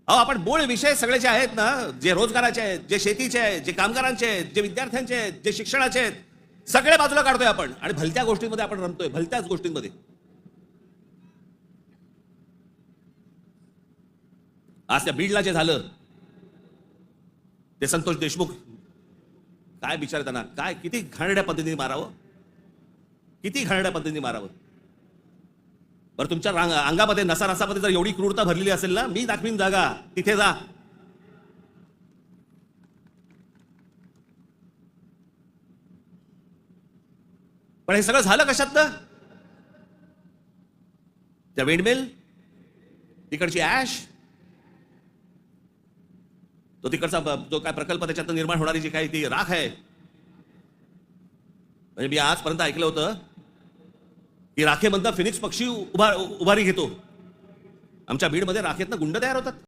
अहो आपण मूळ विषय सगळे जे आहेत ना, जे रोजगाराचे आहेत, जे शेतीचे आहेत, जे कामगारांचे आहेत, जे विद्यार्थ्यांचे आहेत, जे शिक्षणाचे आहेत, सगळे बाजूला काढतोय आपण आणि भलत्या गोष्टींमध्ये आपण रमतोय, भलत्याच गोष्टींमध्ये. आज त्या बीडला जे झालं, ते संतोष देशमुख, काय बिचारे त्यांना, काय किती घाणेरड्या पद्धतीने मारावं, किती घाणेरड्या पद्धतीने मारावं. बरं तुमच्या अंगामध्ये नसामध्ये जर एवढी क्रूरता भरलेली असेल ना, मी दाखवीन जागा, तिथे जा. पण हे सगळं झालं कशातनं? त्या विंडमिल, तिकडची ऍश, तो तिकडचा जो काय प्रकल्प, त्याच्यातून निर्माण होणारी जी काही ती राख आहे. म्हणजे मी आजपर्यंत ऐकलं होतं की राखेमधनं फिनिक्स पक्षी उभारी घेतो. आमच्या बीडमध्ये राखेतनं गुंड तयार होतात.